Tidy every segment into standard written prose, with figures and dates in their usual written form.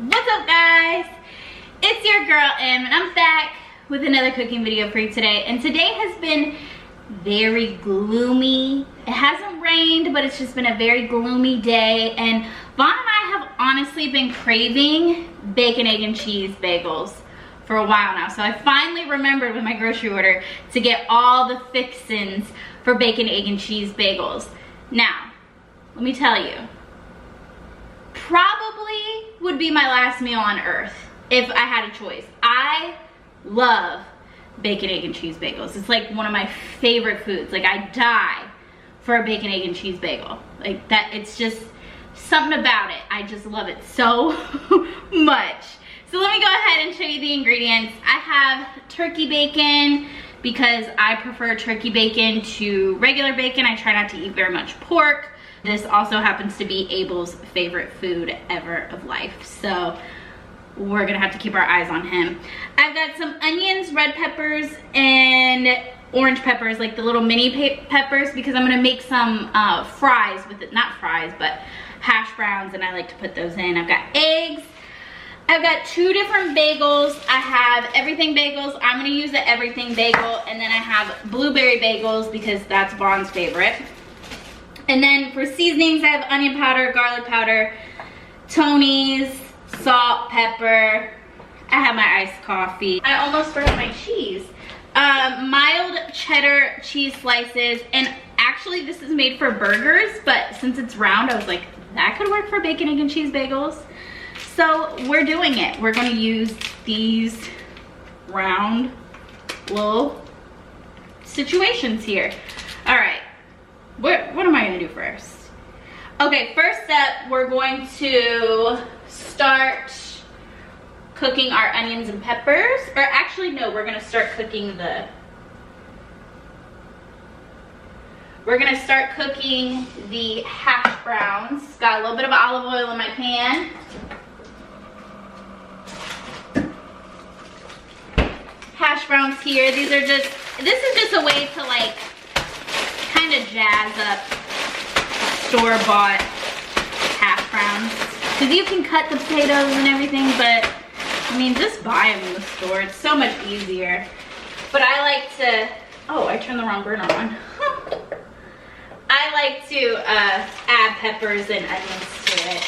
What's up, guys? It's your girl Em, and I'm back with another cooking video for you today. And today has been very gloomy. It hasn't rained, but it's just been a very gloomy day. And Vaughn and I have honestly been craving bacon, egg, and cheese bagels for a while now. So I finally remembered with my grocery order to get all the fixins for bacon, egg, and cheese bagels. Now, let me tell you, probably would be my last meal on earth if I had a choice. I love bacon, egg, and cheese bagels. It's like one of my favorite foods. Like, I die for a bacon, egg, and cheese bagel. Like that, it's just something about it. I just love it so much. So let me go ahead and show you the ingredients. I have turkey bacon because I prefer turkey bacon to regular bacon. I try not to eat very much pork. This also happens to be Abel's favorite food ever of life. So we're gonna have to keep our eyes on him. I've got some onions, red peppers, and orange peppers, like the little mini peppers, because I'm gonna make some fries with it. Not fries, but hash browns, and I like to put those in. I've got eggs. I've got two different bagels. I have everything bagels. I'm gonna use the everything bagel, and then I have blueberry bagels because that's Vaughn's favorite. And then for seasonings, I have onion powder, garlic powder, Tony's, salt, pepper. I have my iced coffee. I almost forgot my cheese. Mild cheddar cheese slices. And actually this is made for burgers, but since it's round, I was like, that could work for bacon, egg, and cheese bagels. So we're doing it. We're gonna use these round little situations here. All right. What am I gonna do first? Okay, first step, we're going to start cooking our onions and peppers. Or actually, no, we're gonna start cooking the hash browns. Got a little bit of olive oil in my pan. Hash browns here. This is just a way to like kind of jazz up store-bought hash browns, because you can cut the potatoes and everything, but I mean, just buy them in the store. It's so much easier. But I like to, oh, I turned the wrong burner on. I like to add peppers and onions to it.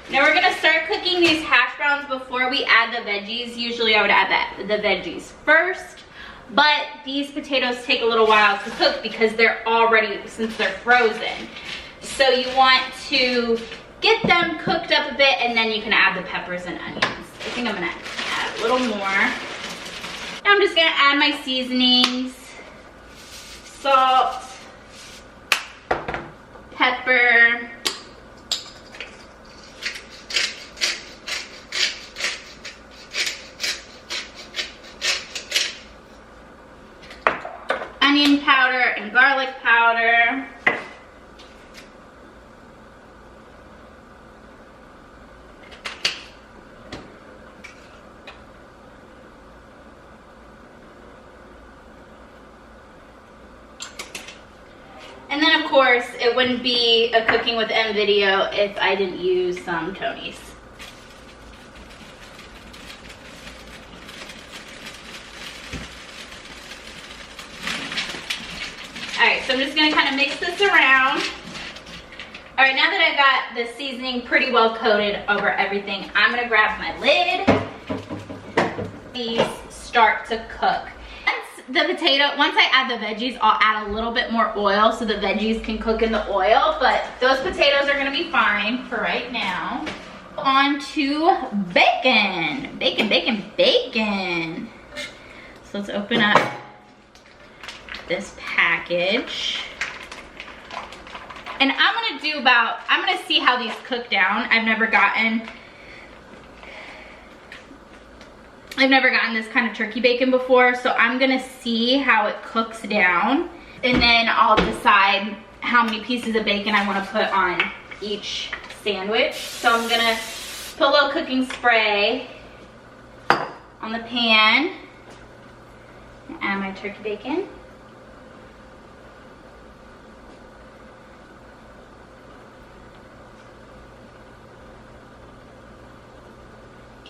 Now we're gonna start cooking these hash browns before we add the veggies. Usually I would add the veggies first, but these potatoes take a little while to cook because they're already, since they're frozen. So you want to get them cooked up a bit, and then you can add the peppers and onions. I think I'm gonna add a little more. Now I'm just gonna add my seasonings, salt, pepper, onion powder and garlic powder. And then of course, it wouldn't be a cooking with M video if I didn't use some Tony's. Alright, so I'm just gonna kind of mix this around. Alright, now that I've got the seasoning pretty well coated over everything, I'm gonna grab my lid. These start to cook. Once I add the veggies, I'll add a little bit more oil so the veggies can cook in the oil, but those potatoes are gonna be fine for right now. On to bacon. Bacon, bacon, bacon. So let's open up this package. And I'm gonna see how these cook down. I've never gotten this kind of turkey bacon before, so I'm gonna see how it cooks down, and then I'll decide how many pieces of bacon I want to put on each sandwich. So I'm gonna put a little cooking spray on the pan, add my turkey bacon.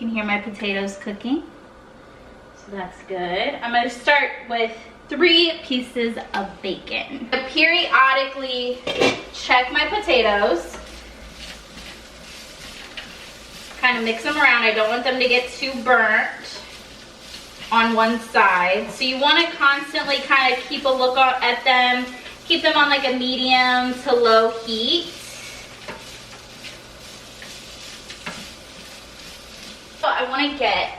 can hear my potatoes cooking. So that's good. I'm gonna start with 3 pieces of bacon. I periodically check my potatoes. Kind of mix them around. I don't want them to get too burnt on one side. So you want to constantly kind of keep a look at them. Keep them on like a medium to low heat. So I want to get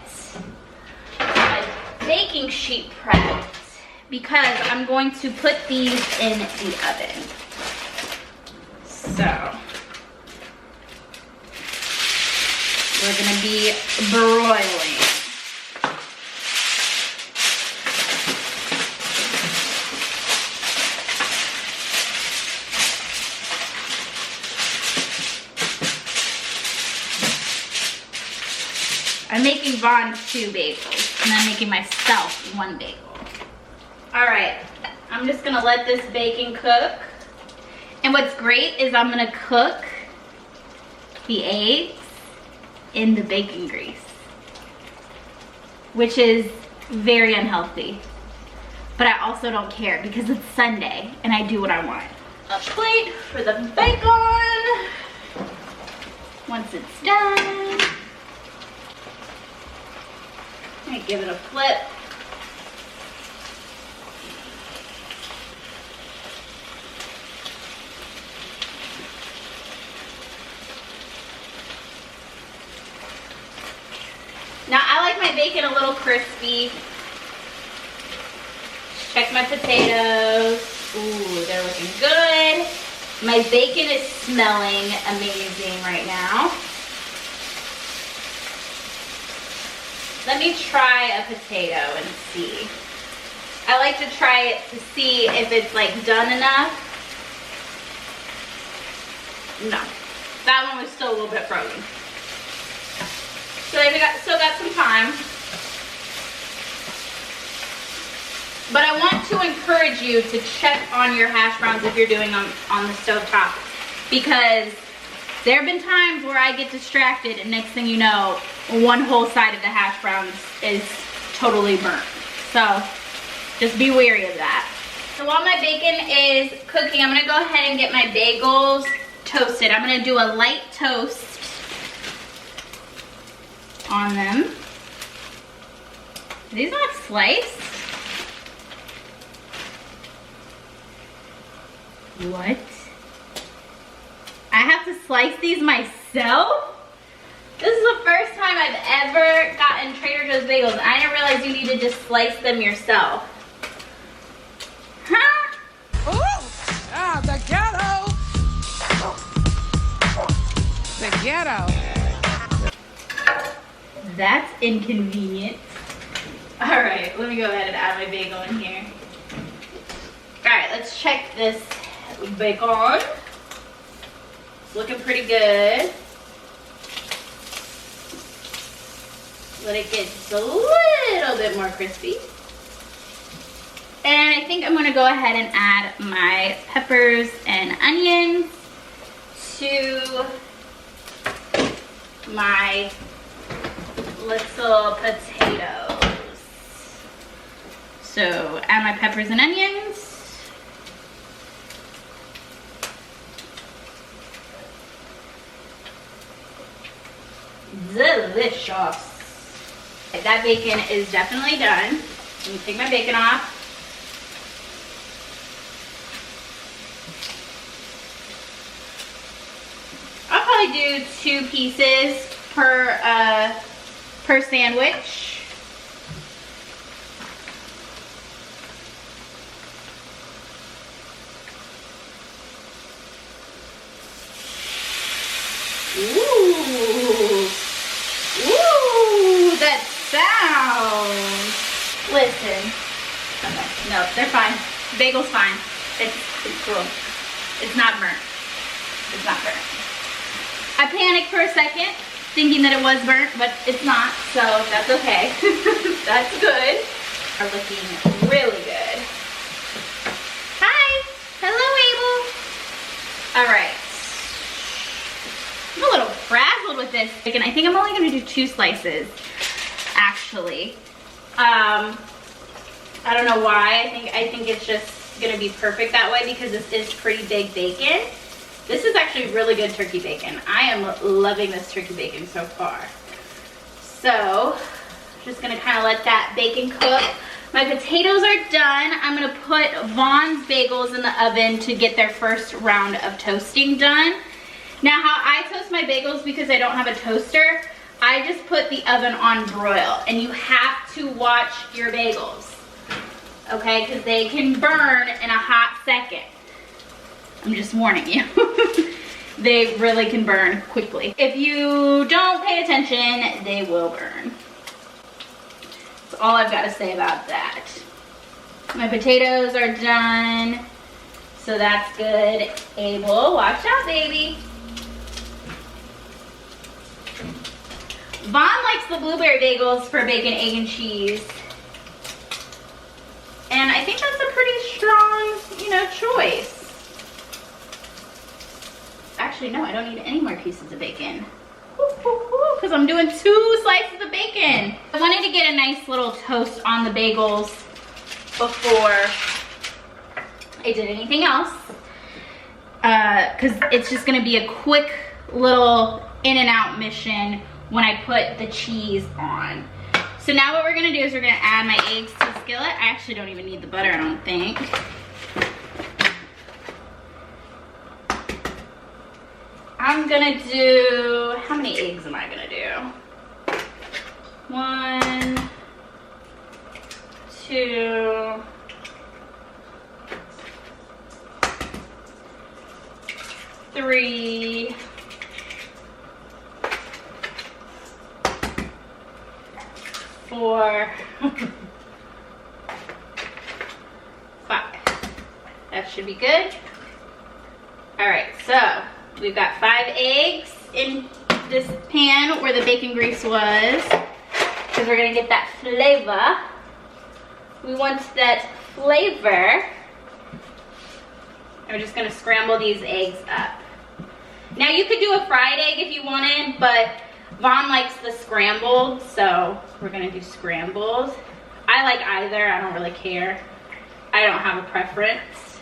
my baking sheet prepped because I'm going to put these in the oven. So we're gonna be broiling. I'm making Vaughn 2 bagels, and I'm making myself 1 bagel. All right, I'm just gonna let this bacon cook. And what's great is I'm gonna cook the eggs in the bacon grease, which is very unhealthy. But I also don't care because it's Sunday and I do what I want. A plate for the bacon. Once it's done, I give it a flip. Now I like my bacon a little crispy. Check my potatoes. Ooh, they're looking good. My bacon is smelling amazing right now. Let me try a potato and see. I like to try it to see if it's like done enough. No, that one was still a little bit frozen. So I've still got some time. But I want to encourage you to check on your hash browns if you're doing them on the stovetop, because there have been times where I get distracted and next thing you know, one whole side of the hash browns is totally burnt. So just be wary of that. So while my bacon is cooking, I'm gonna go ahead and get my bagels toasted. I'm gonna do a light toast on them. Are these not sliced? What? I have to slice these myself? This is the first time I've ever gotten Trader Joe's bagels. I didn't realize you need to just slice them yourself. Huh? Ooh! Ah, the ghetto! The ghetto. That's inconvenient. All right, let me go ahead and add my bagel in here. All right, let's check this bacon. It's looking pretty good. Let it get just a little bit more crispy. And I think I'm gonna go ahead and add my peppers and onions to my little potatoes. So add my peppers and onions. Delicious. That bacon is definitely done. Let me take my bacon off. I'll probably do 2 pieces per sandwich. Ooh. Ooh, that sound. Listen. Okay, no, they're fine. Bagel's fine. It's cool. It's not burnt. It's not burnt. I panicked for a second, thinking that it was burnt, but it's not, so that's okay. That's good. Are looking really good. Hi. Hello, Abel. All right. I'm a little frazzled with this. And I think I'm only gonna do 2 slices, actually. I don't know why. I think it's just gonna be perfect that way because this is pretty big bacon. This is actually really good turkey bacon. I am loving this turkey bacon so far. So, just gonna kind of let that bacon cook. My potatoes are done. I'm gonna put Vaughn's Bagels in the oven to get their first round of toasting done. Now, how I toast my bagels, because I don't have a toaster, I just put the oven on broil, and you have to watch your bagels, okay? Because they can burn in a hot second. I'm just warning you. They really can burn quickly. If you don't pay attention, they will burn. That's all I've got to say about that. My potatoes are done, so that's good. Abel, watch out, baby. Vaughn likes the blueberry bagels for bacon, egg, and cheese. And I think that's a pretty strong, you know, choice. Actually, no, I don't need any more pieces of bacon. Because I'm doing 2 slices of bacon. I wanted to get a nice little toast on the bagels before I did anything else. Because it's just going to be a quick little in and out mission when I put the cheese on. So now what we're gonna do is we're gonna add my eggs to the skillet. I actually don't even need the butter, I don't think. I'm gonna do, how many eggs am I gonna do? 1, 2, 3, 4, 5. That should be good. All right, so we've got 5 eggs in this pan where the bacon grease was, because we're gonna get that flavor. We want that flavor. And we're just gonna scramble these eggs up. Now you could do a fried egg if you wanted, but Vaughn likes the scrambled, so we're gonna do scrambled. I like either, I don't really care. I don't have a preference.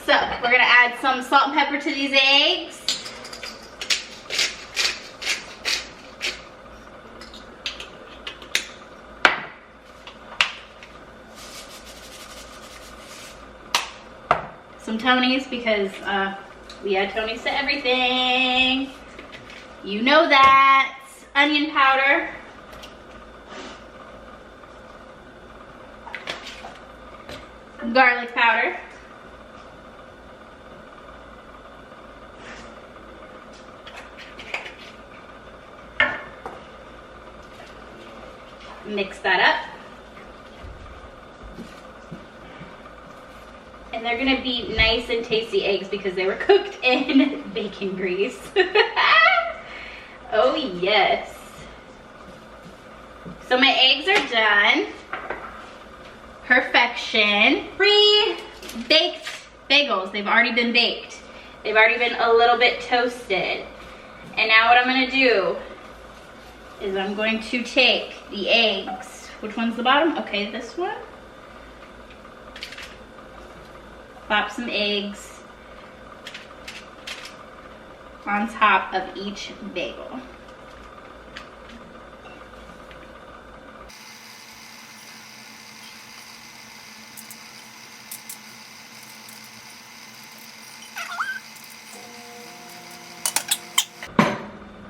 So we're gonna add some salt and pepper to these eggs. Some Tonys, because we add Tonys to everything. You know that. Onion powder. Garlic powder. Mix that up. And they're gonna be nice and tasty eggs because they were cooked in bacon grease. Oh yes. So my eggs are done. Perfection. 3 baked bagels. They've already been baked. They've already been a little bit toasted. And now what I'm gonna do is I'm going to take the eggs. Which one's the bottom? Okay, this one. Pop some eggs on top of each bagel.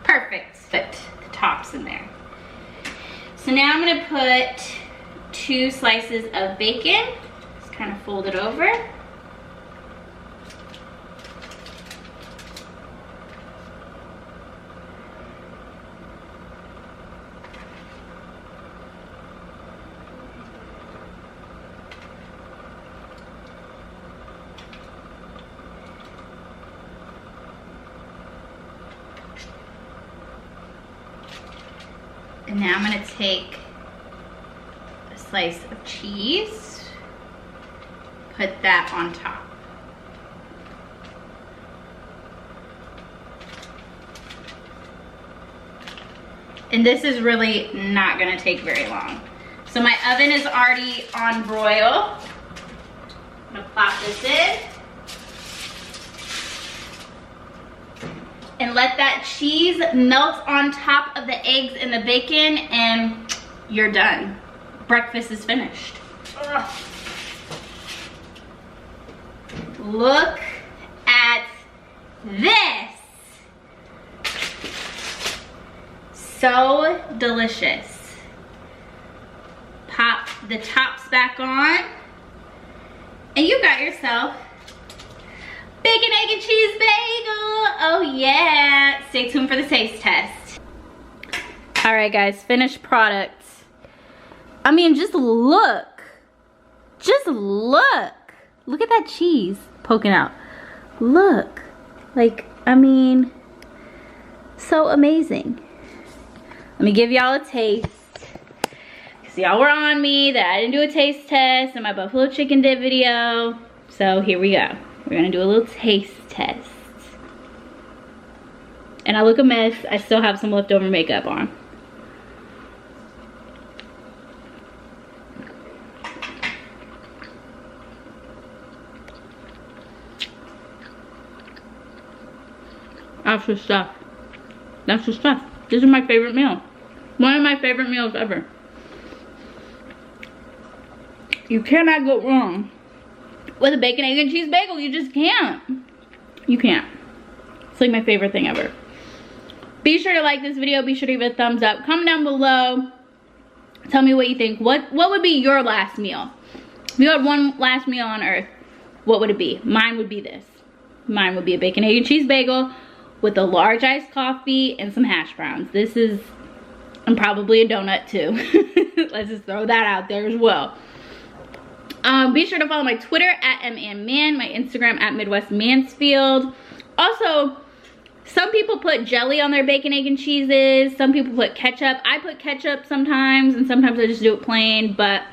Perfect. Put the tops in there. So now I'm gonna put 2 slices of bacon. Just kind of fold it over. And now I'm gonna take a slice of cheese, put that on top. And this is really not gonna take very long. So my oven is already on broil. I'm gonna plop this in. And let that cheese melt on top of the eggs and the bacon, and you're done. Breakfast is finished. Ugh. Look at this. So delicious. Pop the tops back on, and you got yourself bacon, egg, and cheese bagel. Oh yeah. Stay tuned for the taste test. All right, guys, finished product. I mean, just look. Just look. Look at that cheese poking out. Look. Like, I mean, so amazing. Let me give y'all a taste. Because y'all were on me that I didn't do a taste test in my buffalo chicken dip video. So here we go. We're gonna do a little taste test. And I look a mess. I still have some leftover makeup on. That's the stuff. That's the stuff. This is my favorite meal. One of my favorite meals ever. You cannot go wrong with a bacon, egg, and cheese bagel. You just can't. You can't. It's like my favorite thing ever. Be sure to like this video. Be sure to give it a thumbs up. Comment down below. Tell me what you think. What would be your last meal? If you had one last meal on earth, what would it be? Mine would be this. Mine would be a bacon, egg, and cheese bagel with a large iced coffee and some hash browns. This is, and probably a donut too. Let's just throw that out there as well. Be sure to follow my Twitter at @MannMan, my Instagram at Midwest Mansfield. Also, some people put jelly on their bacon, egg, and cheeses. Some people put ketchup. I put ketchup sometimes, and sometimes I just do it plain, but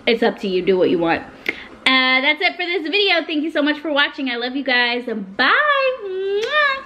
it's up to you. Do what you want. That's it for this video. Thank you so much for watching. I love you guys. Bye. Mwah.